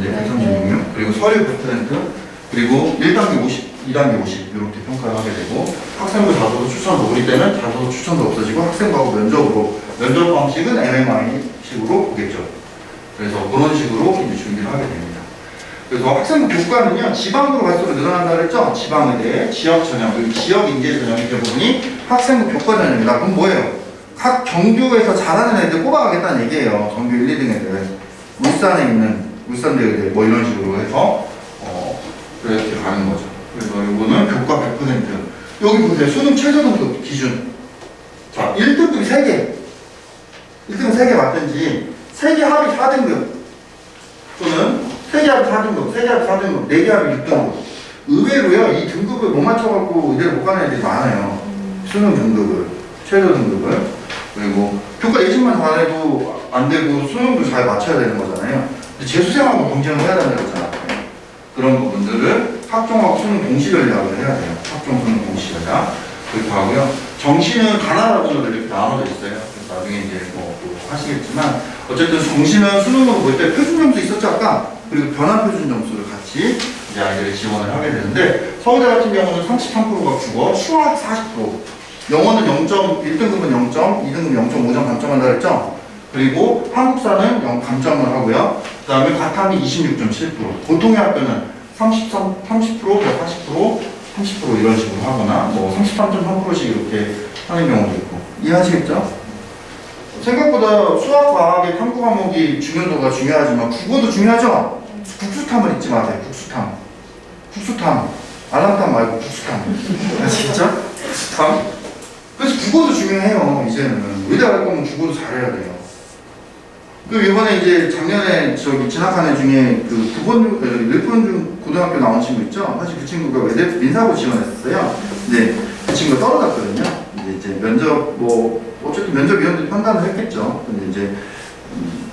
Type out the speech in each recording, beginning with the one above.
136대 136명, 그리고 서류 100%, 그리고 1단계 50, 2단계 50 이렇게 평가를 하게 되고, 학생부 자소서 추천도 우리 때는 자소서 추천도 없어지고 학생부하고 면접으로, 면접 방식은 MMI 식으로 보겠죠. 그래서 그런 식으로 이제 준비를 하게 됩니다. 그래서 학생부 교과는요, 지방으로 갈수록 늘어난다 그랬죠? 지방의대, 지역 전형, 그리고 지역 인재 전형 이 부분이 학생부 교과 전형이다. 그럼 뭐예요? 각 정규에서 잘하는 애들 뽑아가겠다는 얘기예요. 정규 1, 2등 애들. 울산에 있는 울산대 의대 뭐 이런 식으로 해서 이렇게 가는 거죠. 그래서 이거는 교과 100%. 여기 보세요. 수능 최저 등급 기준. 자, 1등급이 3개. 1등급 3개 맞든지 3개 합이 4등급. 또는 3개 합이 4등급, 3개 합이 4등급, 4개 합이 6등급. 의외로요, 이 등급을 못 맞춰갖고 의대를 못 가는 애들이 많아요. 수능 등급을, 최저 등급을. 그리고 교과 예시만 잘해도 안 되고 수능도 잘 맞춰야 되는 거잖아요. 근데 재수생하고 경쟁을 해야 된다고 했잖아요. 그런 부분들을 학종하고 수능 동시 전략을 해야 돼요. 학종, 수능 동시 전략. 그렇게 하고요. 정시는 가나다분으로 이렇게 나눠져 있어요. 그래서 나중에 이제 뭐 하시겠지만, 어쨌든 정시는 수능으로 볼 때 표준 점수 있었죠, 아까? 그리고 변환 표준 점수를 같이 이제 아이들이 지원을 하게 되는데, 서울대 같은 경우는 33%가 국어, 수학 40%, 영어는 0점, 1등급은 0점, 2등급 0.5점 감점한다 그랬죠? 그리고 한국사는 감점을 하고요. 그 다음에 과탐이 26.7%, 보통의 학교는 30%, 40%, 30% 이런 식으로 하거나, 뭐 33.3%씩 이렇게 하는 경우도 있고. 이해하시겠죠? 생각보다 수학, 과학의 탐구 과목이 중요도가 중요하지만 국어도 중요하죠? 국수탐을 잊지 마세요. 국수탐. 국수탐. 알람탐 말고 국수탐. 아시겠죠? 국수탐. 그래서 국어도 중요해요. 이제는. 의대 갈 거면 국어도 잘해야 돼요. 그 이번에 이제 작년에 저기 진학한 애 중에 그 9번, 1번 고등학교 나온 친구 있죠? 사실 그 친구가 외대 민사고 지원했었어요. 근데 그 친구가 떨어졌거든요. 이제 면접 어쨌든 면접위원들이 판단을 했겠죠. 근데 이제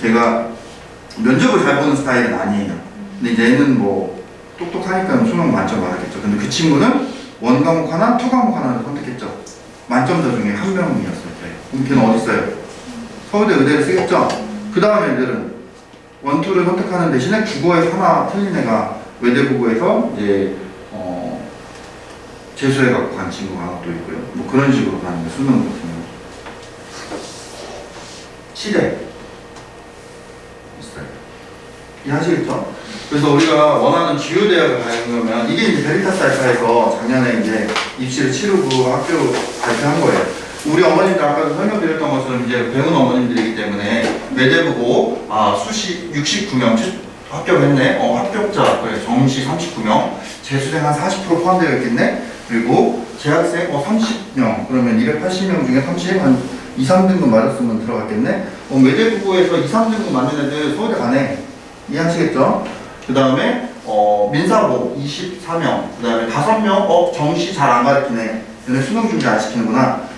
걔가 면접을 잘 보는 스타일은 아니에요. 근데 이제 얘는 뭐 똑똑하니까 수능 만점 받았겠죠. 근데 그 친구는 원 과목 하나, 투 과목 하나를 선택했죠. 만점자 중에 한 명이었을 때. 그럼 걔는 어디 있어요? 서울대 의대를 쓰겠죠. 그 다음에 애들은 원, 투를 선택하는 대신에 국어에서 하나 틀린 애가 외대부고에서 이제 재수해 갖고 간 친구가 또 있고요. 뭐 그런 식으로 가는 거예요. 수능 같은 경우. 시대 있어요. 이해하시겠죠? 그래서 우리가 원하는 주요 대학을 가려면 이게 이제 베리타스 알파에서 작년에 이제 입시를 치르고 학교 발표한 거예요. 우리 어머님들 아까도 설명드렸던 것처럼 이제 배운 어머님들이기 때문에 외대부고 수시 69명 합격했네. 합격자 그래 정시 39명, 재수생 한 40% 포함되어 있겠네. 그리고 재학생 30명 그러면 280명 중에 30 한 2, 3등급 맞았으면 들어갔겠네. 외대부고에서 2, 3등급 맞는 애들 서울대 가네. 이해하시겠죠? 그 다음에 민사고 24명, 그 다음에 5명 정시 잘 안 가르치네. 얘네 수능 준비 안 시키는구나.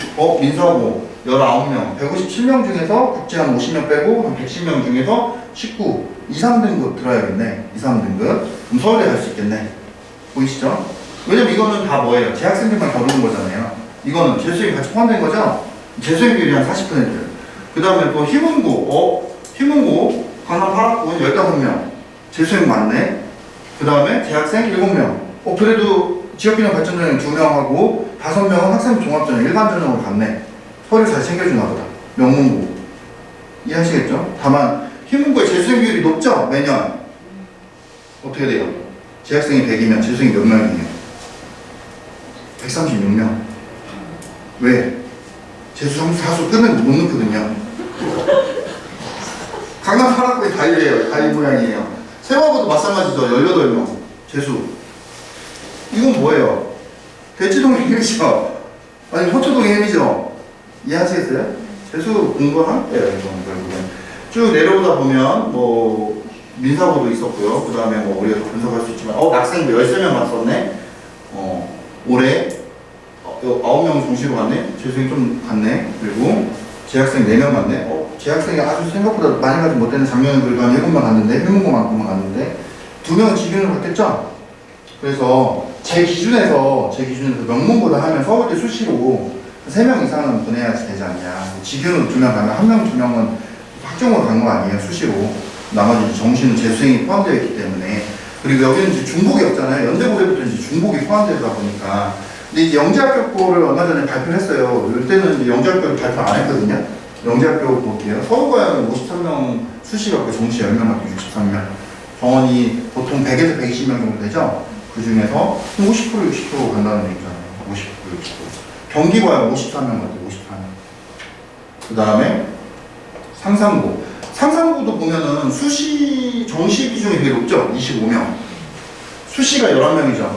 민사고 19명, 157명 중에서 국제 한 50명 빼고 한 110명 중에서 19, 2, 3등급 들어야겠네. 2, 3등급. 그럼 서울대 갈 수 있겠네. 보이시죠? 왜냐면 이거는 다 뭐예요? 재학생들만 거르는 거잖아요. 이거는 재수생이 같이 포함된 거죠? 재수생 비율이 한 40%. 그 다음에 또 희문고, 희문고 강남 8학군 15명. 재수생 많네. 그 다음에 재학생 7명. 그래도 지역균형 발전전형 2명하고 5명은 학생부 종합전형 일반전형으로 갔네. 서류 잘 챙겨주나 보다. 명문고. 이해하시겠죠? 다만 희문고의 재수생 비율이 높죠? 매년. 어떻게 돼요? 재학생이 100이면 재수생이 몇 명이에요? 136명. 왜? 재수 사수 끝은 못 넣거든요. 강남 8학군이 다 이래요. 다 이 모양이에요. 세화고도 마찬가지죠. 18명. 재수. 이건 뭐예요? 대치동의 힘이죠. 아니 서초동의 힘이죠. 이해하시겠어요? 재수 공부한 거예요. 이건 결국엔. 쭉 내려오다 보면 뭐 민사고도 있었고요. 그 다음에 뭐 우리가 더 분석할 수 있지만 학생부 13명 맞섰네. 올해 9명 정시로 갔네. 재수생이 좀 갔네. 그리고 재학생 4명 갔네. 재학생이 아주 생각보다 많이 가지 못했네. 작년에 그래도 한 7명 갔는데, 해문고만큼만 갔는데 2명은 지균으로 갔겠죠? 그래서 제 기준에서 명문고다 하면 서울대 수시로 3명 이상은 보내야지 되지 않냐. 지균으로 2명 가면 1명, 2명은 학종으로 간 거 아니에요. 수시로. 나머지 정시는 재수생이 포함되어 있기 때문에. 그리고 여기는 이제 중복이 없잖아요. 연대고대부터 이제 중복이 포함되다 보니까. 근데 이제 영재학교를 얼마 전에 발표를 했어요. 이때는 이제 영재학교를 발표 안 했거든요. 영재학교 볼게요. 서울과는 53명 수시갖고 정시 10명 갖고 63명. 정원이 보통 100에서 120명 정도 되죠? 그 중에서 50% 60% 간다는 얘기잖아요. 50% 60%. 경기과는 53명 갖고 54명. 그 다음에 상산고. 상산고도 보면은 수시, 정시 비중이 되게 높죠? 25명. 수시가 11명이죠.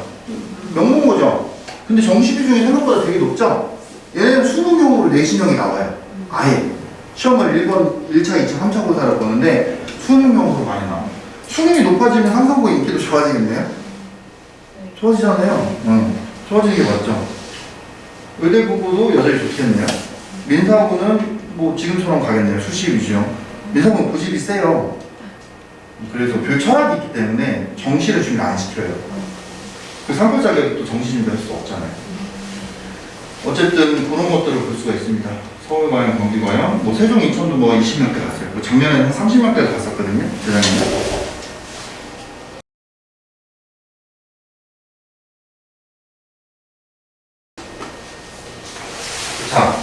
명문고죠? 근데 정시 비중이 생각보다 되게 높죠? 얘네는 수능용으로 내신형이 나와요. 아예. 시험을 1번, 1차, 2차, 3차 고사를 보는데 수능용으로 많이 나와요. 수능이 높아지면 상산고 인기도 좋아지겠네요? 좋아지잖아요. 좋아지는 게 맞죠? 의대부도 여전히 좋겠네요. 민사고는 뭐 지금처럼 가겠네요. 수시 위주형. 민사고는 고집이 세요. 그래서 별 철학이 있기 때문에 정시를 준비 안 시켜요. 그 상표 자격이 또 정시 준비할 수 없잖아요. 어쨌든 그런 것들을 볼 수가 있습니다. 서울과연, 경기과연, 뭐 세종, 인천도 뭐 20명대 갔어요. 뭐 작년에는 한 30명대 갔었거든요. 재작년에. 자,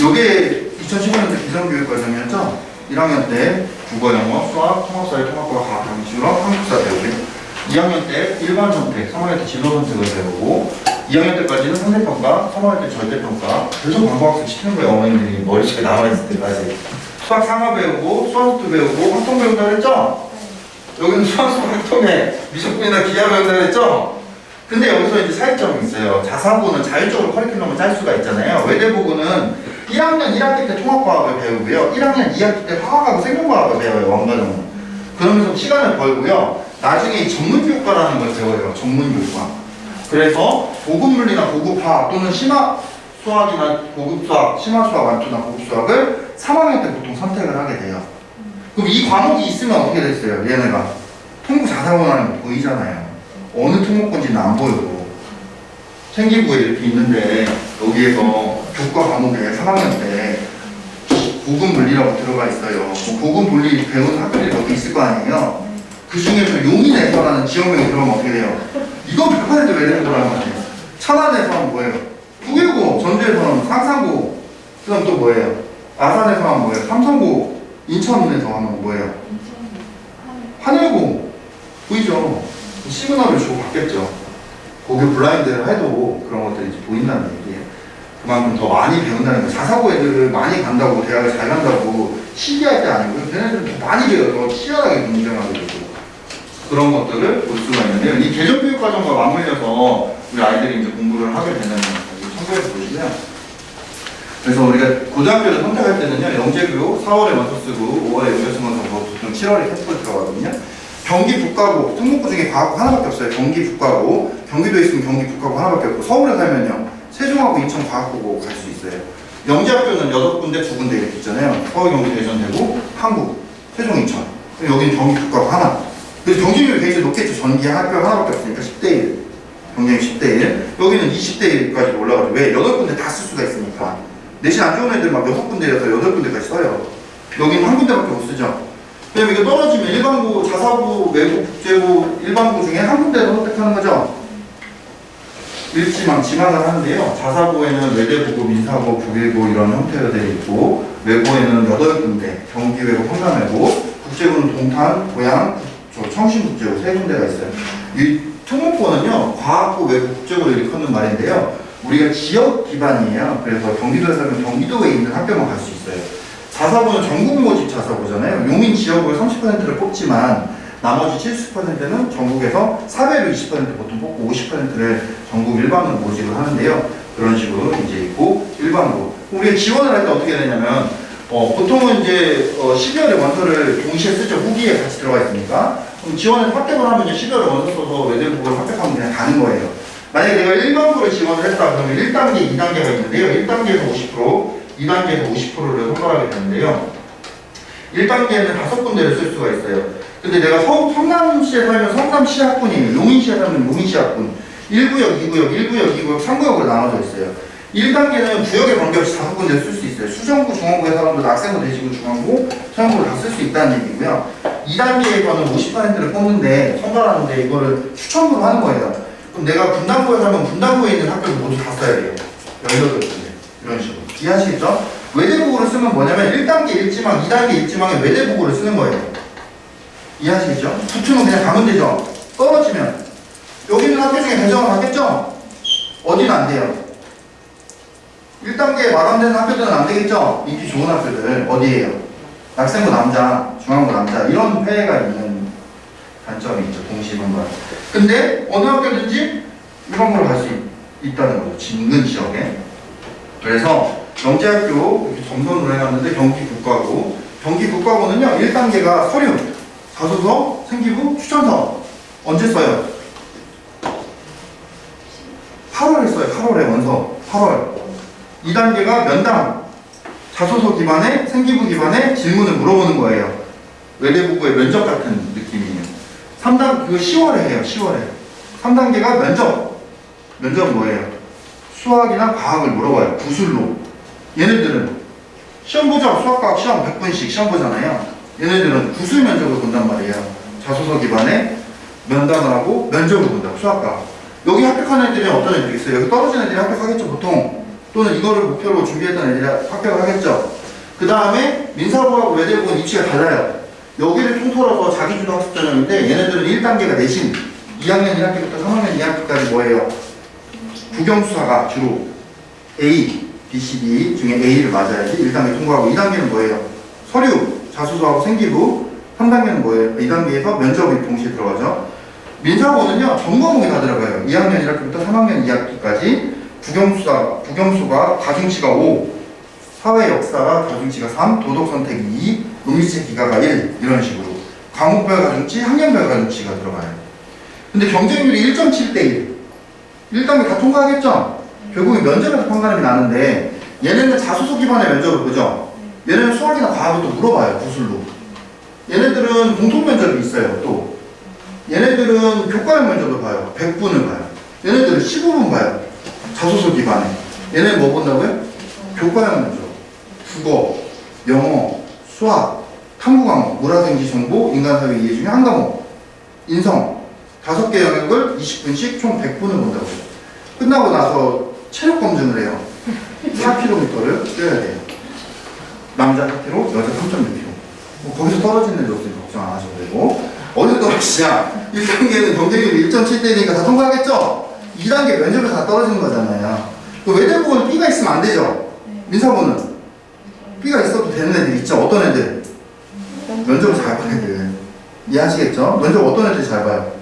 요게 2015년도 기성교육과정이었죠? 1학년 때 국어, 영어, 수학, 통합사회, 통합과 과학, 실험, 한국사 배우고요. 2학년 때 일반 선택, 3학년 때 진로 선택을 배우고 2학년 때까지는 상대평가, 3학년 때 절대평가 계속 방과학습 시키는 거예요. 어머님들이 머릿속에 남아있을 때까지. 수학 상하 배우고 수학도 배우고 활동 배운다 그랬죠? 여기는 수학, 활동에 미적분이나 기하 배운다 그랬죠? 근데 여기서 이제 차이점이 있어요. 자사고는 자율적으로 커리큘럼을 짤 수가 있잖아요. 외대부고는 1학년 1학기 때 통합과학을 배우고요. 1학년 2학기 때 화학하고 생명과학을 배워요. 원과정은. 그러면서 시간을 벌고요. 나중에 전문교육과라는 걸 배워요. 전문교육과. 그래서 고급물리나 고급화학 또는 심화 수학이나 고급수학, 심화수학, 완투나 고급수학을 3학년 때 보통 선택을 하게 돼요. 그럼 이 과목이 있으면 어떻게 됐어요? 얘네가 통구 자사고라는 거 보이잖아요. 어느 통목권지는 안 보여도 생기부에 이렇게 있는데 여기에서 교과 과목에 3학년 때 고급 물리라고 들어가 있어요. 뭐 고급 물리 배우는 학교들이 몇 개 있을 거 아니에요. 그 중에서 용인에서라는 지역명이 들어가면 어떻게 돼요? 이거 100% 외대부고라는 거예요. 천안에서는 뭐예요? 부계고, 전주에서는 상산고, 그 다음 또 뭐예요? 아산에서 하면 뭐예요? 삼성고, 인천에서 하면 뭐예요? 한일고. 보이죠? 시그널을 주고 받겠죠. 거기 블라인드를 해도 그런 것들이 이제 보인다는 얘기예요. 그만큼 더 많이 배운다는 거예요. 자사고 애들을 많이 간다고 대학을 잘 간다고 시기할 때 아니고요. 걔네들은 더 많이 배워서 치열하게 경쟁하게 되고 그런 것들을 볼 수가 있는데요. 이 개정교육과정과 맞물려서 우리 아이들이 이제 공부를 하게 되는 참고해서 보시고요. 그래서 우리가 고등학교를 선택할 때는요. 영재교육 4월에 원서 쓰고 5월에 연결승원 서고 보통 7월에 캠프를 들어가거든요. 경기 북가고 특목고 중에 과학고 하나밖에 없어요. 경기 북가고 경기도에 있으면 경기 북가고 하나밖에 없고 서울에 살면요 세종하고 인천 과학고고 갈 수 있어요. 영재학교는 6군데 2군데 이렇게 있잖아요. 서울, 경기, 대전, 대구, 한국, 세종, 인천. 여기는 경기 북가고 하나. 그래서 경쟁률이 굉장히 높겠죠. 전기 학교 하나밖에 없으니까 10대1 경쟁이 10대1 여기는 20대1까지 올라가죠. 왜? 8군데 다 쓸 수가 있으니까. 내신 안 좋은 애들 막 6군데여서 8군데까지 써요. 여기는 한 군데밖에 못 쓰죠. 왜냐면 이거 떨어지면 일반고, 자사고, 외고, 국제고, 일반고 중에 한 군데를 선택하는 거죠. 지망을 하는데요. 자사고에는 외대부고, 민사고, 부계고 이런 형태로 되어 있고 외고에는 8군데, 경기외고, 성남외고 국제고는 동탄, 고양, 청신국제고 3군데가 있어요. 이 특목고는요. 과학고, 외고, 국제고를 일컫는 말인데요. 우리가 지역 기반이에요. 그래서 경기도에 살면 경기도에 있는 학교만 갈 수 있어요. 자사고는 전국 모집 자사고잖아요. 용인 지역으로 30%를 뽑지만 나머지 70%는 전국에서 사배로 20% 보통 뽑고 50%를 전국 일반으로 모집을 하는데요. 그런 식으로 이제 있고 일반으로 우리가 지원을 할 때 어떻게 되냐면 보통은 이제 12월에 원서를 동시에 쓰죠. 후기에 같이 들어가 있으니까. 그럼 지원을 합격을 하면 이제 12월에 원서 써서 외대부고를 합격하면 그냥 가는 거예요. 만약에 내가 일반고를 지원을 했다 그러면 1단계, 2단계가 있는데요. 1단계에서 50%, 2단계에서 50%를 선발하게 되는데요. 1단계에는 5군데를 쓸 수가 있어요. 근데 내가 성남시에 살면 성남시 학군이에요. 용인시에 살면 용인시 학군. 1구역, 2구역, 1구역, 2구역, 3구역으로 나눠져 있어요. 1단계는 구역에 관계없이 5군데를 쓸 수 있어요. 수정구, 중원구에 사람들 학생부, 대지구, 중원구, 서영구를 다 쓸 수 있다는 얘기고요. 2단계에서는 50%를 뽑는데 선발하는데 이거를 추천부로 하는 거예요. 그럼 내가 분당구에 살면 분당구에 있는 학교를 모두 다 써야 돼요. 18군데 이런 식으로 이해하시겠죠? 외대부고를 쓰면 뭐냐면 1단계 일지망, 2단계 일지망에 외대부고를 쓰는 거예요. 이해하시겠죠? 붙으면 그냥 가면 되죠. 떨어지면 여기 있는 학교 중에 배정을 받겠죠? 어디는 안 돼요. 1단계에 마감되는 학교들은 안 되겠죠? 인기 좋은 학교들 어디에요? 낙생부 남자, 중앙부 남자 이런 폐해가 있는 단점이 있죠. 동시분반. 근데 어느 학교든지 일반부로 갈 수 있다는 거죠. 진근 지역에. 그래서 영재학교 이렇게 점선으로 해놨는데 경기국가고 경기국가고는요 1단계가 서류, 자소서, 생기부, 추천서 언제 써요? 8월에 써요. 8월에 원서 8월. 2단계가 면담, 자소서 기반에 생기부 기반에 질문을 물어보는 거예요. 외대부고의 면접 같은 느낌이에요. 3단 그거 10월에 해요. 10월에. 3단계가 면접. 면접은 뭐예요? 수학이나 과학을 물어봐요. 구술로. 얘네들은 시험 보자. 수학과학 시험 100분씩 시험 보잖아요. 얘네들은 구술 면접을 본단 말이에요. 자소서 기반에 면담을 하고 면접을 본다고. 수학과. 여기 합격한 애들이 어떤 애들이 있어요? 여기 떨어진 애들이 합격하겠죠 보통. 또는 이거를 목표로 준비했던 애들이 합격을 하겠죠. 그 다음에 민사고하고 외대부고는 입시가 달라요. 여기를 통틀어서 자기주도 학습 전형인데 얘네들은 1단계가 내신 2학년 1학기부터 3학년 2학기까지 뭐예요? 국영수사가 주로 A, B, C, D 중에 A를 맞아야지 1단계 통과하고 2단계는 뭐예요? 서류, 자소서하고 생기부 3단계는 뭐예요? 2단계에서 면접이 동시에 들어가죠. 민사고는요 전 과목이 다 들어가요. 2학년 1학기부터 3학년 2학기까지 국영수가 가중치가 5, 사회 역사가 가중치가 3, 도덕 선택 2, 음리책 기가가 1 이런 식으로 과목별 가중치, 학년별 가중치가 들어가요. 근데 경쟁률이 1.7대 1. 1단계 다 통과하겠죠? 결국에 면접에서 판가름이 나는데 얘네는 자소서 기반의 면접을 보죠. 얘네는 수학이나 과학을 또 물어봐요. 구술로. 얘네들은 공통 면접이 있어요. 또 얘네들은 교과형 면접을 봐요. 100분을 봐요. 얘네들은 15분 봐요. 자소서 기반에. 얘네는 뭐 본다고요? 교과형 면접. 국어, 영어, 수학, 탐구 과목, 문화생지 정보, 인간사회 이해 중에 한 과목, 인성 5개 영역을 20분씩 총 100분을 본다고요. 끝나고 나서 체력 검증을 해요. 4km를 뛰어야 돼요. 남자 4km, 여자 3.6km. 뭐 거기서 떨어지는 일 없으니 걱정 안 하셔도 되고. 어디 떨어지냐? 1단계는 경쟁률이 1.7대니까 다 통과하겠죠? 2단계 면접에서 다 떨어지는 거잖아요. 그 외대부고는 B가 있으면 안 되죠? 민사고는 B가 있어도 되는 애들 있죠? 어떤 애들? 면접을 잘 봐야 애들. 이해하시겠죠? 면접 어떤 애들이 잘 봐요?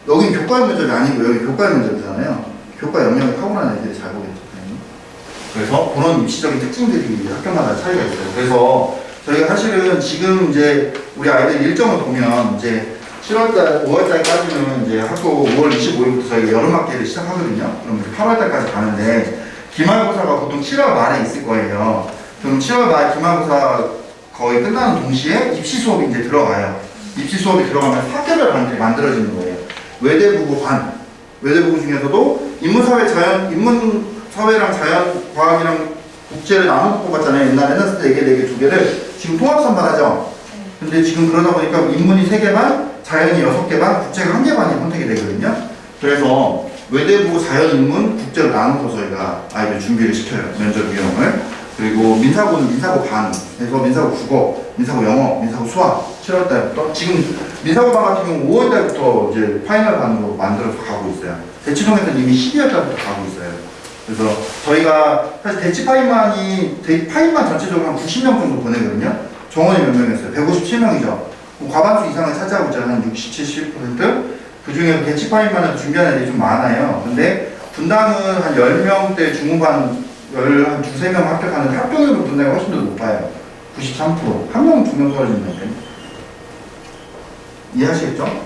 여긴 교과형 면접이 아니고 여기 교과형 면접이잖아요. 교과 영역이 타고난 애들이 잘 보겠죠. 그래서 그런 입시적인 특징들이 학교마다 차이가 있어요. 그래서 저희가 사실은 지금 이제 우리 아이들 일정을 보면 이제 7월달, 5월달까지는 이제 학교 5월 25일부터 저희가 여름학기를 시작하거든요. 그럼 8월달까지 가는데 기말고사가 보통 7월 말에 있을 거예요. 그럼 7월 말 기말고사 거의 끝나는 동시에 입시 수업이 이제 들어가요. 입시 수업이 들어가면 학교별 반들이 만들어지는 거예요. 외대부고 반. 외대부고 중에서도 인문사회랑 자연과학이랑 국제를 나눠서 뽑았잖아요. 옛날에는 했을 때 4개, 2개를 지금 통합 선발하죠. 근데 지금 그러다 보니까 인문이 3개 반, 자연이 6개 반, 국제가 1개 반이 선택이 되거든요. 그래서 외대부고 자연인문 국제로 나눠서 저희가 아이들 준비를 시켜요. 면접 유형을. 그리고 민사고는 민사고 반, 그래서 민사고 국어, 민사고 영어, 민사고 수학 7월달부터 지금 민사고 반 같은 경우 5월달부터 이제 파이널 반으로 만들어서 가고 있어요. 대치동에서는 이미 12월달부터 가고 있어요. 그래서 저희가 사실 대치파인만이 파인만 전체적으로 한 90명 정도 보내거든요. 정원이 몇 명이었어요? 157명이죠. 과반수 이상을 차지하고 있잖아요. 한 60, 70%. 그 중에 대치파인만을 준비하는 애들이 좀 많아요. 근데 분당은 한 10명대 중후반 한 2~3명 합격하는데 합격률은 분당이 훨씬 더 높아요. 93%. 한 명, 2명 떨어진다는데. 이해하시겠죠?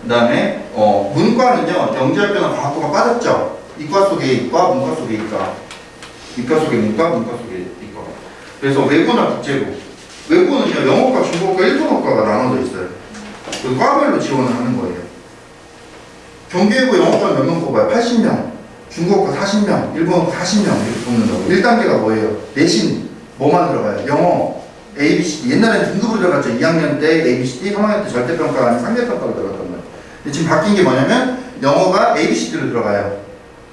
그 다음에 문과는요. 영재학교나 과학부가 빠졌죠. 이과 속에 이과, 문과 속에 이과. 이과 속에 문과, 문과 속에 이과. 그래서 외고나 국제고. 외고는요. 영어과, 중국어과, 일본어과가 나눠져 있어요. 그 과별로 지원을 하는 거예요. 경기외고 영어과는 몇 명 뽑아요? 80명. 중국어과 40명, 일본어과 40명 이렇게 뽑는다고. 1단계가 뭐예요? 내신 뭐만 들어가요? 영어, A, B, C, D. 옛날에는 등급으로 들어갔죠. 2학년 때 A, B, C, D, 3학년 때 절대평가가 아닌 상대평가로 들어갔던 거예요. 근데 지금 바뀐 게 뭐냐면 영어가 A, B, C, D로 들어가요.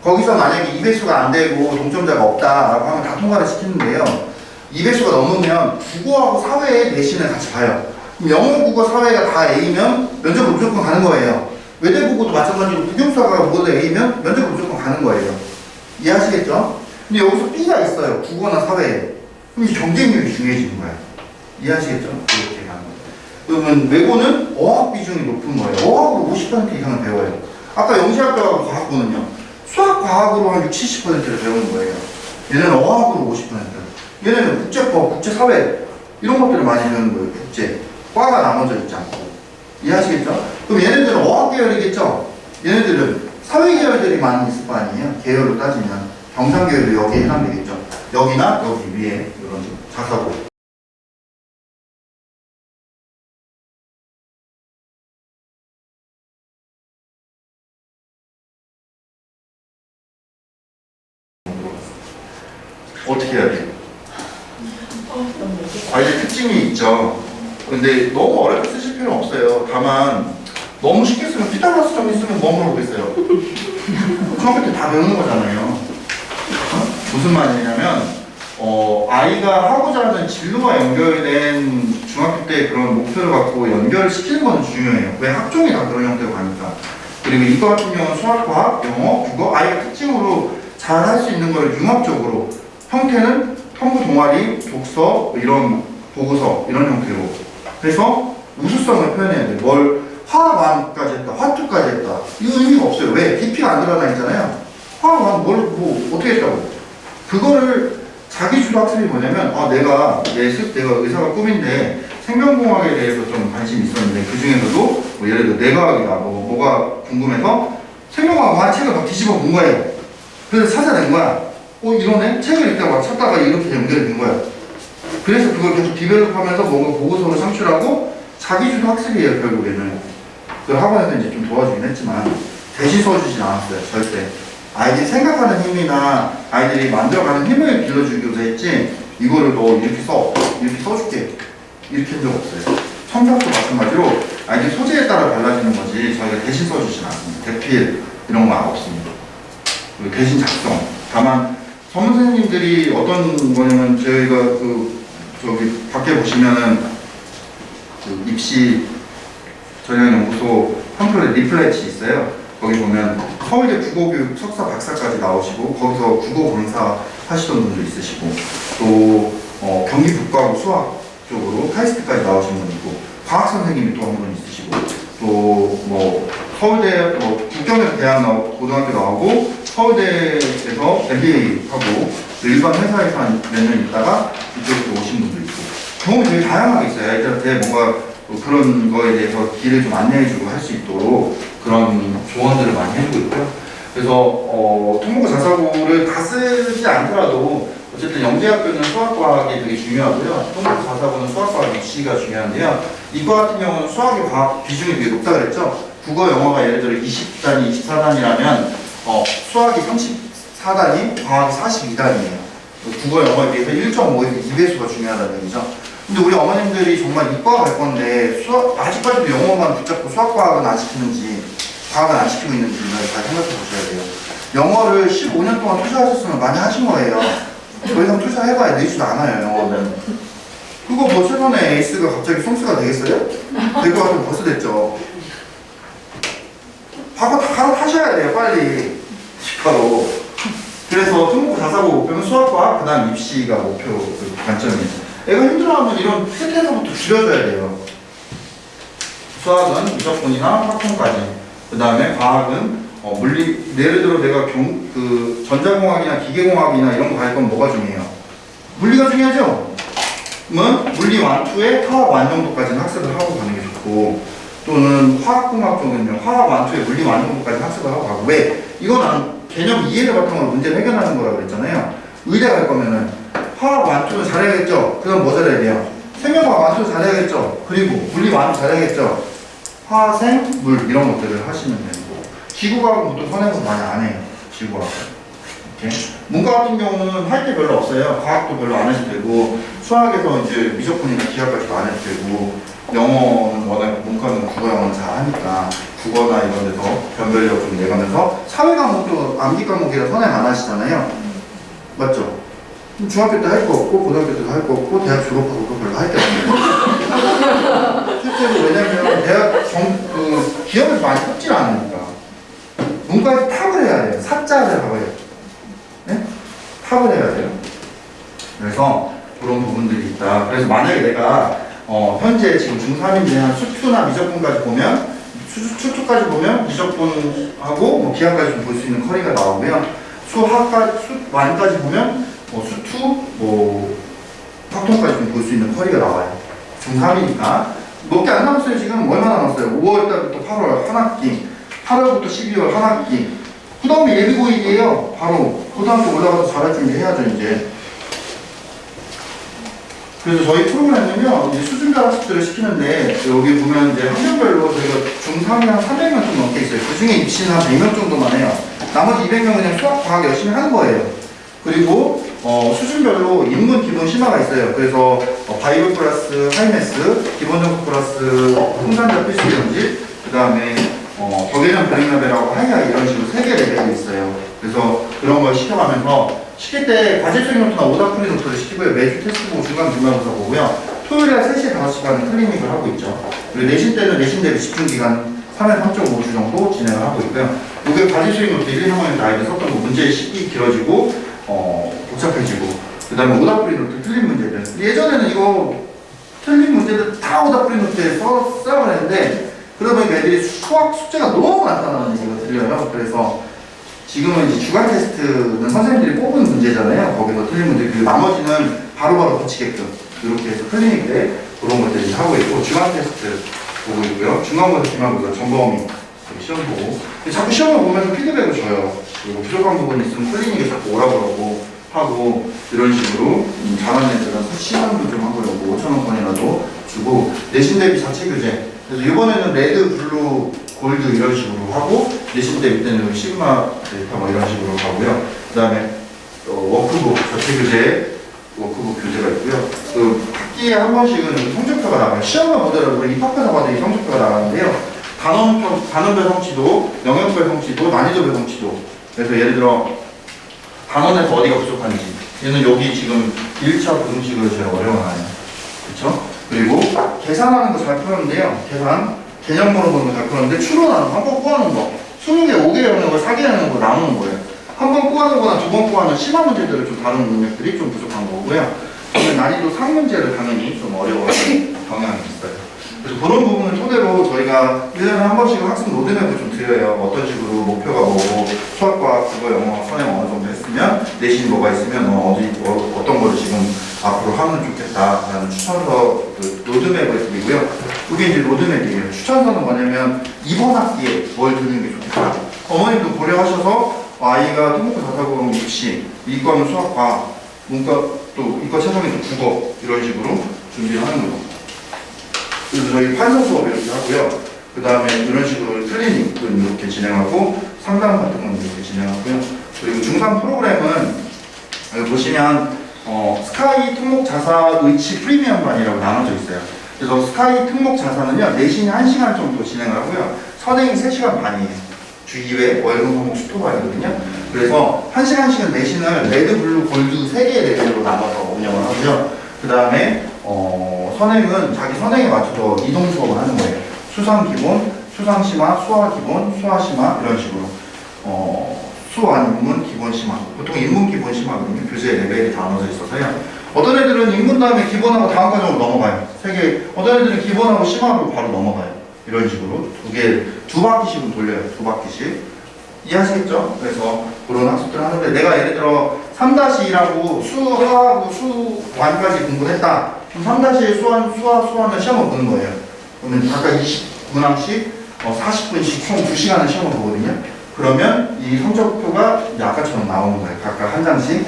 거기서 만약에 2배수가 안 되고 동점자가 없다라고 하면 다 통과를 시키는데요. 2배수가 넘으면 국어하고 사회 내신을 같이 봐요. 그럼 영어, 국어, 사회가 다 A면 면접을 무조건 가는 거예요. 외대보고도 마찬가지로 국영수학과 모두 A면 면접을 무조건 가는 거예요. 이해하시겠죠? 근데 여기서 B가 있어요. 국어나 사회에. 그럼 이 경쟁력이 중요해지는 거예요. 이해하시겠죠? 이렇게 가는 거예요. 그러면 외고는 어학 비중이 높은 거예요. 어학으로 50% 이상을 배워요. 아까 영시학과하고 과학고는요. 수학, 과학으로 한 60, 70%를 배우는 거예요. 얘는 어학으로 50%. 얘네는 국제법, 국제사회 이런 것들을 많이 배우는 거예요. 국제. 과가 나눠져 있지 않고. 이해하시겠죠? 그럼 얘네들은 어학 계열이겠죠? 얘네들은 사회 계열들이 많이 있을 거 아니에요? 계열로 따지면. 경상 계열도 여기에 해당되겠죠? 여기나 여기 위에 이런 자사고. 어떻게 해야 돼요? 과제 특징이 있죠. 근데 너무 어렵게 쓰실 필요는 없어요. 다만 너무 쉽게 쓰면 피타고라스 정리 쓰면 뭐 물어보겠어요? 중학교 때 다 배우는 거잖아요. 무슨 말이냐면 아이가 하고자 하는 진로와 연결된 중학교 때 그런 목표를 갖고 연결시키는 건 중요해요. 왜 학종이 다 그런 형태로 가니까. 그리고 이거 같은 경우는 수학, 과학, 영어, 국어 아이가 특징으로 잘 할 수 있는 걸 융합적으로 형태는 탐구 동아리, 독서, 이런 보고서 이런 형태로 그래서 우수성을 표현해야 돼. 뭘 화학완까지 했다, 화투까지 했다. 이거 의미가 없어요. 왜? 깊이가 안 드러나 있잖아요. 화학완 뭐 어떻게 했다고? 그거를 자기주도 학습이 뭐냐면 내가 의사가 꿈인데 생명공학에 대해서 좀 관심이 있었는데 그 중에서도 뭐 예를 들어 뇌과학이나 뭐가 궁금해서 생명공학 책을 막 뒤집어 본 거예요. 그래서 찾아낸 거야. 이러네? 책을 읽다가 막 찾다가 이렇게 연결이 된 거야. 그래서 그걸 계속 디벨롭하면서 뭔가 보고서를 창출하고 자기주도 학습이에요, 결국에는. 그 학원에서 이제 좀 도와주긴 했지만 대신 써주진 않았어요, 절대. 아이들이 생각하는 힘이나 아이들이 만들어가는 힘을 길러주기로 했지 이거를 너 이렇게 써줄게 이렇게 한 적 없어요. 첨삭도 마찬가지로 아이들 소재에 따라 달라지는 거지 저희가 대신 써주진 않습니다. 대필 이런 거 없습니다. 그리고 대신 작성. 다만 전문 선생님들이 어떤 거냐면 저희가 저기 밖에 보시면은 입시 전형연구소 팜플렛 리플렛이 있어요. 거기 보면 서울대 국어교육 석사 박사까지 나오시고 거기서 국어 강사 하시던 분도 있으시고 또 경기 북과고 수학 쪽으로 카이스트까지 나오신 분 있고 과학 선생님이 또 한 분 있으시고 또 뭐 서울대 국경에서 대학 나오고 고등학교 나오고 서울대에서 MBA 하고 일반 회사에서 한 몇 년 있다가 이쪽으로 오신 분도 있고 경험이 되게 다양하게 있어요. 애들한테 뭔가 그런 거에 대해서 길을 좀 안내해주고 할 수 있도록 그런 조언들을 많이 해주고 있고요. 그래서 통보고 자사고를 다 쓰지 않더라도 어쨌든 영재학교는 수학과학이 되게 중요하고요. 통보고 자사고는 수학과학 입시가 중요한데요. 이거 같은 경우는 수학의 과학 비중이 되게 높다 그랬죠. 국어, 영어가 예를 들어 20단위, 24단위라면 수학이 34단위, 과학이 42단위예요. 국어, 영어에 비해서 1.5에서 2배수가 중요하다는 얘기죠. 근데 우리 어머님들이 정말 이과 갈 건데 아직까지도 영어만 붙잡고 수학과학은 안 시키는지 과학은 안 시키고 있는지를 잘 생각해 보셔야 돼요. 영어를 15년 동안 투자하셨으면 많이 하신 거예요. 더 이상 투자해봐야 내지도 않아요, 영어는. 그거 뭐 최근에 에이스가 갑자기 솜스가 되겠어요? 될 것 같으면 벌써 됐죠. 과거 다 갈아타셔야 돼요, 빨리. 직화로. 그래서 통보고 자사고 목표는 수학과학, 그 다음 입시가 목표 관점이에요. 애가 힘들어하면 이런 세태에서부터 줄여줘야 돼요. 수학은 무조건이나 확통까지. 그 다음에 과학은 물리. 예를 들어 내가 전자공학이나 기계공학이나 이런 거 갈 건 뭐가 중요해요? 물리가 중요하죠. 그러면 물리 1, 2에 화학 1 정도까지는 학습을 하고 가는 게 좋고 또는 화학공학 쪽은요 화학 1, 2에 물리 1 정도까지 학습을 하고 가고 왜? 이건 개념 이해를 바탕으로 문제를 해결하는 거라고 그랬잖아요. 의대 갈 거면은 화학 1, 2는 잘해야겠죠. 그럼 뭐 잘해야 돼요? 생명과학 1, 2 잘해야겠죠. 그리고 물리 1 잘해야겠죠. 화생, 물 이런 것들을 하시면 되고 기구과학은 보통 선행서 많이 안 해요. 기구과학은 이렇게. 문과 같은 경우는 할 게 별로 없어요. 과학도 별로 안 해도 되고, 수학에서 이제 미적분이나 기하까지도 안 해도 되고, 영어는 워낙 문과는 국어 영어는 잘 하니까 국어나 이런 데서 변별력 좀 내가면서 사회 과목도 암기 과목이라 선행 안 하시잖아요. 맞죠? 중학교 때 할 거 없고 고등학교 때도 할 거 없고 대학 졸업하고도 별로 할 게 없어요. 실제로 왜냐면 대학 기업에서 많이 뽑질 않으니까 문과에서 탑을 해야 돼요. 사자를 가봐요. 네? 탑을 해야 돼요. 그래서 그런 부분들이 있다. 그래서 만약에 내가 현재 지금 중3인데 한 수투나 미적분까지 보면 수투까지 보면 미적분하고 뭐 기하까지 좀 볼 수 있는 커리가 나오고요. 수완까지 보면 수투, 확통까지 좀 볼 수 있는 커리가 나와요. 중3이니까 몇 개 안 남았어요. 지금 얼마 남았어요? 5월달부터 8월 한 학기, 8월부터 12월 한 학기. 그 다음에 예비고일이에요. 바로 고등학교 올라가서 잘할 준비 해야죠 이제. 그래서 저희 프로그램은요, 이제 수준자 학습들을 시키는데, 여기 보면 이제 학년별로 저희가 중3이 한 300명 좀 넘게 있어요. 그 중에 입시는 한 100명 정도만 해요. 나머지 200명은 그냥 수학, 과학 열심히 하는 거예요. 그리고, 수준별로 인문 기본 심화가 있어요. 그래서, 바이오 플러스 하이매스, 기본 정보 플러스 통산자 필수 경지, 그 다음에, 저개념 별ing레벨하고 하이하이 이런 식으로 3개 레벨이 있어요. 그래서 그런 걸 시켜가면서, 시킬 때 과제수행 노트나 오답 풀이 노트를 시키고요. 매주 테스트 보고 중간 중간고사 보고요. 토요일에 3시에 5시간 클리닉을 하고 있죠. 그리고 내신 때는 내신 대비 집중기간 3회 3.5주 정도 진행을 하고 있고요. 이게 과제수행 노트 1, 2, 3학년 아이들 썼던 거 문제의 식이 길어지고 복잡해지고 그 다음에 오답 풀이 노트 틀린 문제들. 예전에는 이거 틀린 문제들 다 오답 풀이 노트에 써야 했는데 그러다 보니까 애들이 수학 숙제가 너무 많다는 얘기가 들려요. 그래서 지금은 이제 주간 테스트는 선생님들이 뽑은 문제잖아요. 거기서 틀린 문제, 그리고 나머지는 바로바로 붙이게끔 이렇게 해서 클리닉 때 그런 것들 하고 있고 주간 테스트 보고 있고요. 중간고사, 기말고사, 점검이 시험 보고 자꾸 시험을 보면서 피드백을 줘요. 그리고 부족한 부분이 있으면 클리닉에 자꾸 오라고 하고 이런 식으로 잘하는 애들은 시간도 좀 하고 5,000원권이라도 주고 내신 대비 자체 교재. 그래서 이번에는 레드, 블루, 골드 이런 식으로 하고 내신 대비 때는 시그마 데이터 뭐 이런 식으로 가고요. 그 다음에 워크북 자체 교재 워크북 교재가 있고요. 그 학기에 한 번씩은 성적표가 나가요. 시험만 보더라도 우리 입학해서 봐도 이 성적표가 나가는데요. 단원별 성취도, 영역별 성취도, 난이도별 성취도. 그래서 예를 들어 단원에서 어디가 부족한지 얘는 여기 지금 1차 공식을 제일 어려워하네요. 그렇죠? 그리고 계산하는 거 잘 풀었는데요. 개념 물어보는 거 잘 풀었는데 추론하는 거, 한 번 구하는 거 20개, 5개 하는 거, 4개 하는 거 나오는 거예요. 한 번 구하는 거나 두 번 구하는 심화 문제들을 좀 다루는 능력들이 좀 부족한 거고요. 그러면 난이도 3문제를 당연히 좀 어려워하는 경향이 있어요. 그래서 그런 부분을 토대로 저희가 1년에 한 번씩 학생 로드맵을 좀 드려요. 어떤 식으로 목표가 뭐고 수학과 국어, 영어, 선행 어느 정도 했으면 내신이 뭐가 있으면 어떤 거를 지금 앞으로 하면 좋겠다라는 추천서 로드맵을 드리고요. 그게 이제 로드맵이에요. 추천서는 뭐냐면 이번 학기에 뭘 드리는 게 좋겠다. 어머님도 고려하셔서 아이가 특목고 440 입시, 이과는 수학, 과학, 문과 또 이과 최상위도 국어 이런 식으로 준비를 하는 거죠. 그래서 저희 판서 수업 이렇게 하고요. 그 다음에 이런 식으로 클리닉을 이렇게 진행하고 상담 같은 건 이렇게 진행하고요. 그리고 중3 프로그램은 여기 보시면 스카이 특목 자사 의치 프리미엄반이라고 나눠져 있어요. 그래서 스카이 특목 자사는요 내신이 1시간 정도 진행을 하고요. 선행이 3시간 반이에요. 주 2회 월급 과목 수토반이거든요. 그래서 1시간씩은 내신을 레드, 블루, 골드 3개의 레벨로 나눠서 운영을 하고요. 그 다음에 선행은 자기 선행에 맞춰서 이동 수업을 하는 거예요. 수상 기본, 수상 심화, 수화 기본, 수화 심화 이런 식으로 수완 인문 기본 심화. 보통 인문 기본 심화거든요. 교재 레벨이 다 나눠져 있어서요. 어떤 애들은 인문 다음에 기본하고 다음 과정으로 넘어가요. 3개. 어떤 애들은 기본하고 심화로 바로 넘어가요. 이런 식으로 두 바퀴씩은 돌려요. 2바퀴씩. 이해하시겠죠? 그래서 그런 학습들을 하는데 내가 예를 들어 3-2라고 수하고 수완까지 공부를 했다. 그럼 3-2의 수화는 시험을 보는 거예요. 그러면 각각 20문항씩 40분씩 총 2시간을 시험을 보거든요. 그러면 이 성적표가 이제 아까처럼 나오는 거예요. 각각 한 장씩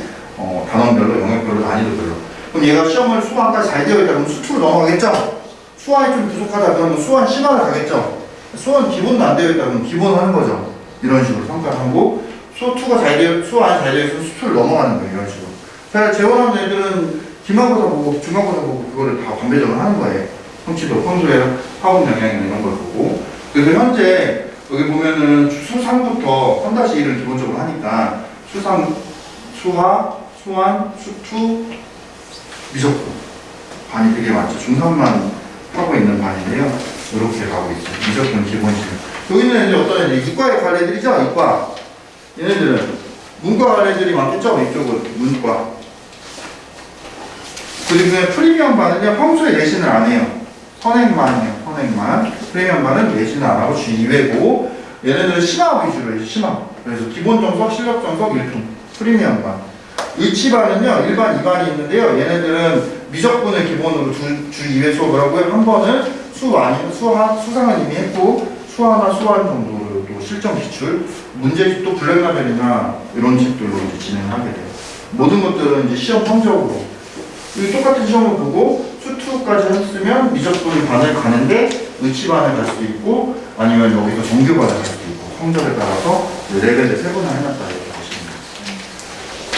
단원별로, 영역별로, 난이도별로. 그럼 얘가 시험을 수완까지 잘 되어 있다 그러면 수투로 넘어가겠죠? 수완이 좀 부족하다 그러면 수완 심화를 가겠죠? 수완 기본도 안 되어 있다 그러면 기본 하는 거죠. 이런 식으로 평가를 하고 수2가 수 안에 잘 되어 있으면 수2를 넘어가는 거예요. 이런 식으로. 그래서 재원하는 애들은 기말고사 보고 중간고사 보고 그거를 다 반배정을 하는 거예요. 성취도, 평소에 학업 영향이나 이런 걸 보고. 그래서 현재 여기 보면은 수3부터 3-1을 기본적으로 하니까 수3, 수하, 수완, 수2, 미적분 반이 되게 많죠. 중3만 하고 있는 반인데요. 이렇게 가고 있어요. 미적분 기본식. 여기는 이제 어떤 애들, 이과에 갈 애들이죠. 이과. 얘네들은 문과 갈 애들이 많겠죠. 이쪽은 문과. 그리고 프리미엄 반은요, 평소에 내신을 안 해요. 선행만이에요. 선행만. 프리미엄 반은 내신을 안 하고 주 2회고, 얘네들은 심화 위주로 해요. 심화. 그래서 기본 정석, 실력 정석 1품. 프리미엄 반. 의치반은요, 일반 2반이 있는데요. 얘네들은 미적분을 기본으로 주 2회 수업을 하고요. 한 번은 수상은 이미 했고, 수하나 수완 정도로 또 실전 기출, 문제집 또 블랙라벨이나 이런 책들로 이제 진행하게 돼요. 모든 것들은 이제 시험 성적으로. 똑같은 시험을 보고 수2까지 했으면 미적분 반을 가는데 의치반을 갈 수도 있고 아니면 여기서 정규반을 갈 수도 있고 성적에 따라서 레벨을 세분화 해놨다 이렇게 보시면 돼요.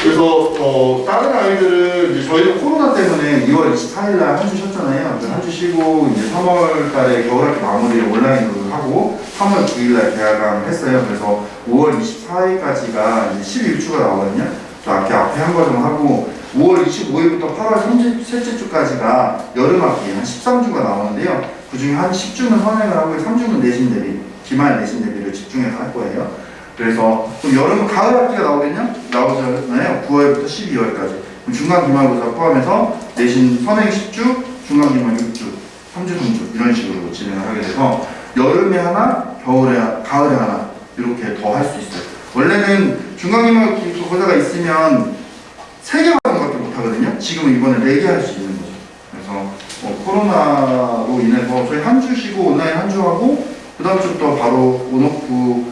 그래서 다른 아이들은 이제 저희도 코로나 때문에 2월 24일 날 한 주 쉬었잖아요. 한 주 쉬고 이제 3월 달에 겨울학기 마무리를 온라인으로 하고 3월 9일 날 개강을 했어요. 그래서 5월 24일까지가 이제 11주가 나오거든요. 또 앞에 한 과정 하고 5월 25일부터 8월 셋째 주까지가 여름학기 한 13주가 나오는데요. 그 중에 한 10주는 선행을 하고 3주는 내신 대비, 기말 내신 대비를 집중해서 할 거예요. 그래서 좀 여름, 가을 학기가 나오잖아요. 9월부터 12월까지. 중간 기말고사 포함해서 내신 선행 10주, 중간 기말 6주, 3주, 3주 이런 식으로 진행을 하게 돼서 여름에 하나, 가을에 하나 이렇게 더 할 수 있어요. 원래는 중간 기말고사가 있으면 3개 과정밖에 못하거든요. 지금은 이번에 4개 할 수 있는 거죠. 그래서 코로나로 인해서 저희 한 주 쉬고 온라인 한 주 하고 그 다음 주부터 바로 온오프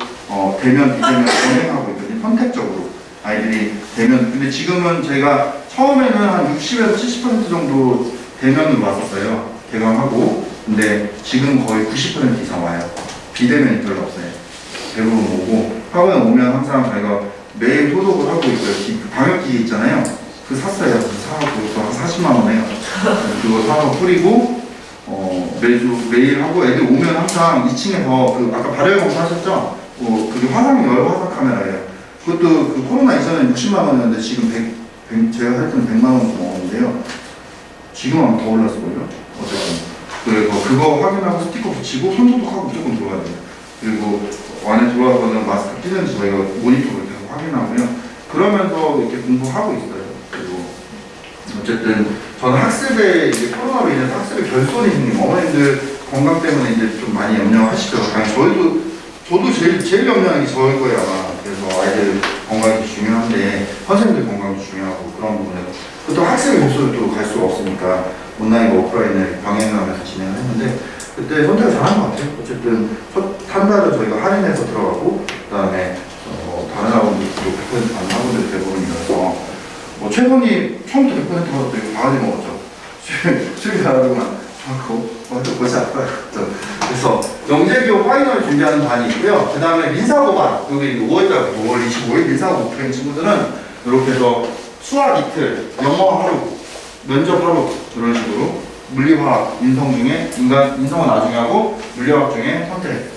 대면, 비대면 진행하고 있거든요. 선택적으로 아이들이 대면. 근데 지금은 제가 처음에는 한 60에서 70% 정도 대면으로 왔었어요. 개강하고. 근데 지금 거의 90% 이상 와요. 비대면이 별로 없어요. 대부분 오고 학원에 오면 항상 저희가 매일 소독을 하고 있고요. 방역기기 있잖아요. 그거 샀어요. 그거 사갖고 한 40만 원에요. 그거 사서 뿌리고 매일 하고 애들 오면 항상 2층에서 그 아까 발열 검사 하셨죠? 그게 열 화상 카메라예요. 그것도 그 코로나 이전에 60만 원이었는데 지금 제가 할 때는 100만 원 넘었는데요. 지금 아마 더 올랐을 거예요. 어쨌든 그래서 그거 확인하고 스티커 붙이고 손소독하고 무조건 들어가야 돼요. 그리고 안에 들어와서는 마스크 끼는지 저희가 모니터로 계속 확인하고요. 그러면서 이렇게 공부하고 있어요. 그리고 어쨌든 저는 학습에 이제 코로나로 인해서 학습에 결손이 생긴 어머님들 건강 때문에 이제 좀 많이 염려하시죠. 당연히 저도 제일 염려하는 게 저일 거예요 아마. 그래서 아이들 건강이 중요한데 선생님들 건강도 중요하고 그런 부분에서 또 학생의 목소리를 또 갈 수가 없으니까 온라인과 오프라인을 병행하면서 진행을 했는데 그때 선택을 잘한 것 같아요. 어쨌든 한 달은 저희가 할인해서 들어가고 그 다음에 다른 학원들도 100% 받는 학원들 대부분이라서 최선이 처음부터 100% 받았죠. 이거 바가지 먹었죠. 수익 잘하더구만. 또 보지 않아요. 그래서 영재교 파이널 준비하는 반이 있고요. 그 다음에 민사고반 여기 5월달 5월 25일 민사고 목표인 친구들은 이렇게 해서 수학 이틀, 영어 하루, 면접 하루 이런 식으로 물리화학, 인성 중에 인성은 나중에 하고 물리화학 중에 선택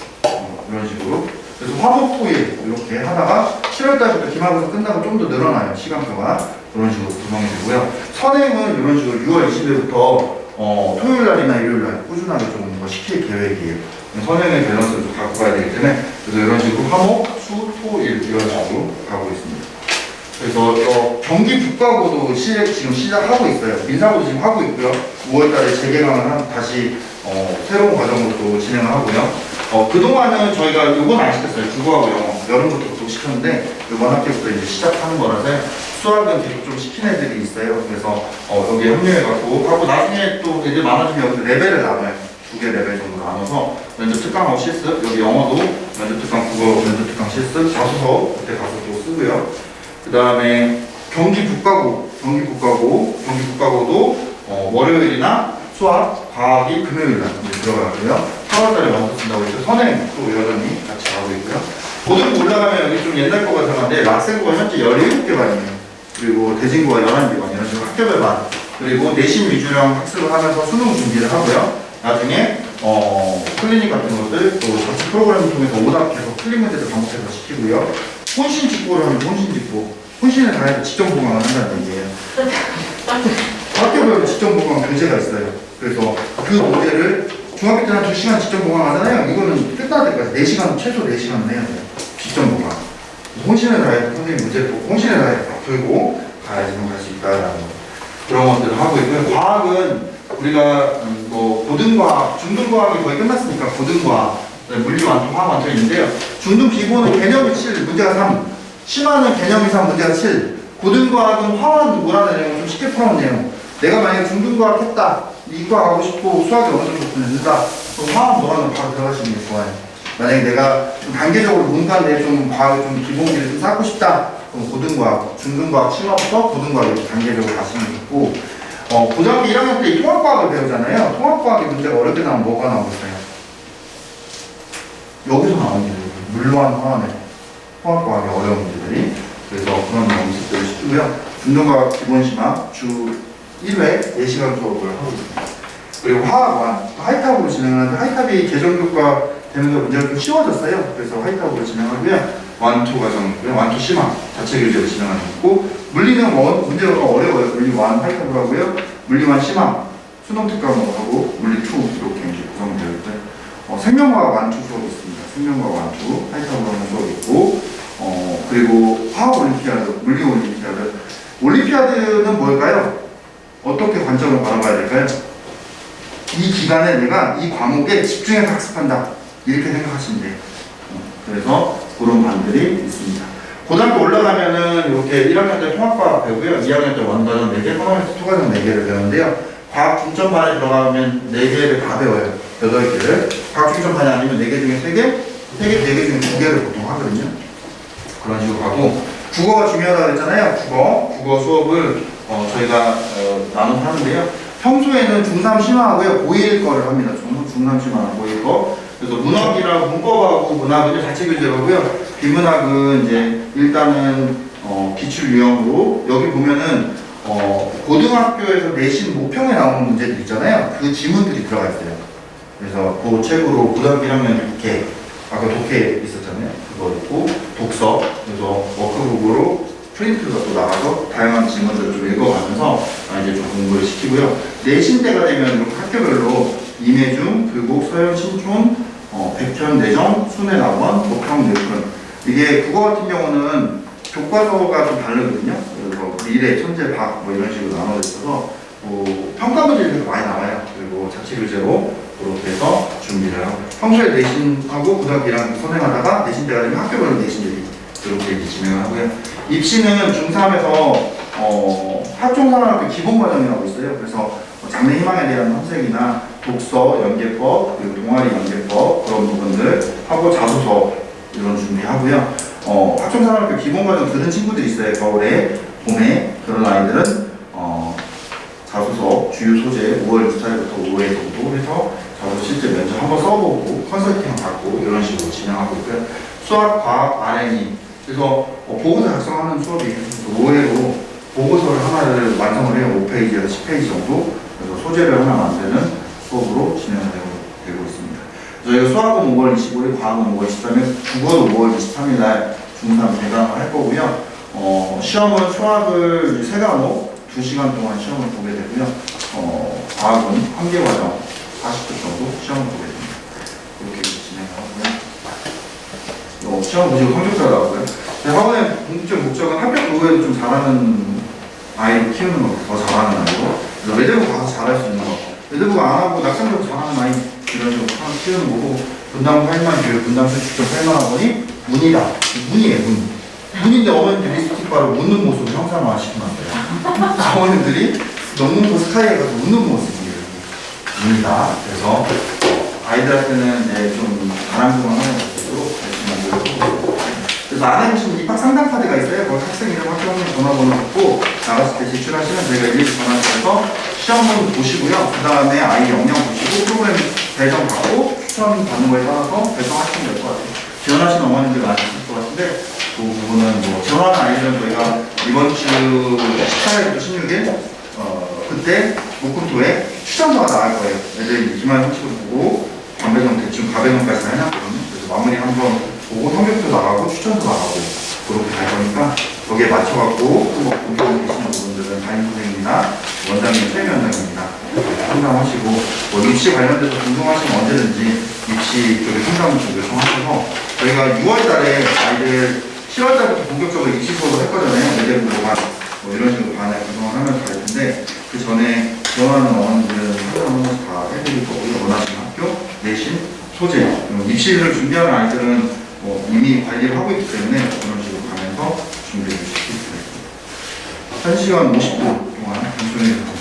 이런 식으로 그래서 화목 토일 이렇게 하다가 7월달부터 기말고사 끝나고 좀 더 늘어나요. 시간표가 이런 식으로 구성이 되고요. 선행은 이런 식으로 6월 20일부터 토요일날이나 일요일날 꾸준하게 좀 더 시킬 계획이에요. 선행의 밸런스를 좀 갖고 가야 되기 때문에 그래서 이런 식으로 화목, 수, 토, 일 이런 식으로 가고 있습니다. 그래서 경기 북가고도 지금 시작하고 있어요. 민사고도 지금 하고 있고요. 5월달에 재개강을 다시 새로운 과정으로 또 진행을 하고요. 그동안은 저희가 요건 안 시켰어요. 국어하고 영어 여름부터 계속 시켰는데 이번 학기부터 이제 시작하는 거라서 수학은 계속 좀 시킨 애들이 있어요. 그래서 여기 합류해갖고 하고 나중에 또 애들 많아지면 여기 레벨을 나눠요. 2개 레벨 정도 나눠서 면접 특강하고 실습 여기 영어도 면접 특강 국어 면접 특강 실습 자소서 그때 가서 또 쓰고요. 그 다음에 경기 북가고도 월요일이나 수학, 과학이 금요일날 들어가고요. 8월달에 완성 쓴다고 해서 선행 또 여전히 같이 가고 있고요. 고등부 올라가면 여기 좀 옛날 거가 들어가는데 락센고가 현재 17개 반이에요. 그리고 대진고가 11개 반 이런 식으로 학교별 반. 그리고 내신 위주령 학습을 하면서 수능 준비를 하고요. 나중에 클리닉 같은 것들 또 자체 프로그램을 통해서 오답해서 틀린 문제들 반복해서 시키고요. 혼신 직보를 하면 혼신 직보. 혼신을 다해서 직접 보강을 한다는 얘기예요. 학교별로 직접 보강 교재가 있어요. 그래서 그 문제를 중학교 때 한 2시간 직접 보강하잖아요. 이거는 끝날 때까지 4시간, 최소 4시간은 해야 돼요. 직접 보강. 혼신을 다해서 선생님 문제 보고 혼신을 다해서 풀고 가야지만 갈 수 있다라는 그런 것들을 하고 있고요. 과학은 우리가 뭐 고등과학, 중등과학이 거의 끝났으니까 고등과학, 물리 완투, 화학 완투 있는데요. 중등 기본은 개념이 7, 문제가 3, 심화는 개념이 3, 문제가 7. 고등과학은 화학 뭐라는 내용을 좀 쉽게 풀어온 내용. 내가 만약에 중등과학 했다, 이과 가고 싶고 수학이 어느 정도 붙는다, 그럼 화학 뭐라는 바로 들어가시는 게 좋아요. 만약에 내가 좀 단계적으로 문과인데 좀 과학 좀 기본기를 좀 쌓고 싶다, 그럼 고등과학, 중등과학, 심화부터 고등과학 이렇게 단계적으로 가시면 좋고, 고등학교 1학년 때 통합과학을 배우잖아요. 통합과학의 문제가 어렵게 나오면 뭐가 나오겠어요? 여기서 나옵니다. 물로한 화환의 통합과학의 어려운 문제들이. 그래서 그런 연습들을 시키고요. 중등과학 기본심화 주 1회 4시간 수업을 하고 있습니다. 그리고 화학원 하이탑으로 진행하는데 하이탑이 개정교과 되면서 문제가 좀 쉬워졌어요. 그래서 하이탑으로 진행하고요. 완투 과정이고요. 완투 심화 자체 교재로 진행하고 있고, 물리는 문제가 어려워요. 물리 완 하이탑으로 하고요. 물리 완 심화 수능 특강으로 하고 물리 2 이렇게 이제 구성되어 있고요. 생명과학 완투 수업이 있습니다. 생명과학 완투 하이탑으로 하는 수업이 있고, 그리고 화학 올림피아드, 물리 올림피아드. 올림피아드는 뭘까요? 어떻게 관점을 바라봐야 될까요? 이 기간에 내가 이 과목에 집중해서 학습한다, 이렇게 생각하시면 돼요. 그래서 그런 반들이 있습니다. 고등학교 올라가면은 이렇게 1학년 때 통합과학 배우고요. 2학년 때 원과정 4개, 3학년 때 투과정 4개를 배우는데요. 과학 중점반에 들어가면 4개를 다 배워요. 8개를. 과학 중점반이 아니면 4개 중에 3개, 4개 중에 2개를 보통 하거든요. 그런 식으로 가고, 국어가 중요하다고 했잖아요. 국어 수업을 저희가 나눠서 하는데요. 평소에는 중3 심화하고요. 고1 거를 합니다. 중3 심화하고 고1 거. 그래서 문학이라고 문법하고 문학은 자체 교재로고요. 비문학은 이제 일단은 기출 유형으로, 여기 보면은 고등학교에서 내신 모평에 나오는 문제들 있잖아요. 그 지문들이 들어가 있어요. 그래서 그 책으로 고등학교 1학년 독해, 아까 독해 있었잖아요. 그거 있고, 독서, 그래서 워크북으로 프린트가 또 나가서 다양한 지문들을 좀 읽어가면서 이제 좀 공부를 시키고요. 내신 때가 되면 이렇게 학교별로 임해중, 교국, 서현, 신촌, 백현, 내정, 순회낙원, 목평, 내편. 이게 국어 같은 경우는 교과서가 좀 다르거든요. 그래서 미래, 천재, 박 뭐 이런 식으로 나눠져 있어서 평가 문제들이 많이 나와요. 그리고 자체 교재로 그렇게 해서 준비를 하고, 평소에 내신하고 고등학교 1학년 선행하다가 내신 때가 되면 학교별로 내신들이 이렇게 이제 진행을 하고요. 입시는 중3에서 학종산학교 기본과정이라고 있어요. 그래서 장래 희망에 대한 탐색이나 독서, 연계법, 그리고 동아리 연계법 그런 부분들 하고, 자소서 이런 준비하고요. 학종산학교 기본과정 들은 친구들이 있어요. 겨울에, 봄에. 그런 아이들은 자소서 주요 소재 5월 2차부터 5회 정도 해서 자소서 실제 면접 한번 써보고 컨설팅 받고 이런 식으로 진행하고 있고요. 수학, 과학, R&E. 그래서 보고서 작성하는 수업이 있어서 5회로 보고서를 하나를 완성을 해요. 5페이지에서 10페이지 정도. 그래서 소재를 하나 만드는 수업으로 진행되고 있습니다. 저희가 수학은 5월 25일, 과학은 5월 13일, 국어도 5월 23일 날 중3 대강을 할 거고요. 시험은 수학을 3과목 2시간 동안 시험을 보게 되고요. 과학은 1개 과정 40분 정도 시험을 보게 됩니다. 그렇게 진행하고요. 시험 보시고 성적표가 나오고요. 학원의 공통적 목적은 합격 이후에도 좀 잘하는 아이를 키우는 거, 더 잘하는 아이고, 그래서 외대부 가서 잘할 수 있는 거, 외대부가 안 하고 낙상적으로 잘하는 아이 이런 식으로 키우는 거고, 분당 8만 교육, 분당 수축적 8만 학원이 문이다. 문이에요, 문. 문인데 어머님들이 립스틱 바르고 웃는 모습을 형상화 시켜놨어요. 어머님들이 농문고 스카이에 가서 웃는 모습이에요. 문이다. 그래서 아이들한테는 좀 바람직한 하는 것으로 열심히 노력하고, 그래서 안에 보시면 입학 상담 카드가 있어요. 거기 학생 이름, 학교 학년 전화번호 받고 나갔을 때 제출하시면 저희가 일일이 전화드려서 시험번 보시고요. 그 다음에 아이 역량 보시고 프로그램 배정 받고 추천 받는 거에 따라서 배정하시면 될 것 같아요. 지원하시는 어머님들 많이 있을 것 같은데 그 부분은 뭐 지원하는 아이들은 저희가 이번 주 14일부터 16일 그때 목금토에 추천서가 나갈 거예요. 애들이 기말 형식으로 보고 반배정 대충 가배정까지 해놨거든요. 그래서 마무리 한번 보고 성적표 나가고 추천서 나가고 그렇게 갈 거니까 거기에 맞춰갖고 또 공부하고 계시는 부분들은 담임 선생님이나 원장님, 최미 원장님이나 상담하시고 뭐 입시 관련돼서 궁금하시면 언제든지 입시 쪽에 상담 좀 요청하셔서 저희가 6월 달에 아이들 7월 달부터 본격적으로 입시 수업을 했거든요. 내대부로만 뭐 이런 식으로 반을 구성을 하면서 갈 텐데 그 전에 지원하는 어머니들은 상담을 다 해드릴 거고요. 원하시는 학교, 내신, 소재 입시를 준비하는 아이들은 뭐 이미 관리를 하고 있기 때문에 그런 식으로 가면서 준비를 시키겠습니다. 1시간 50분 동안 방송을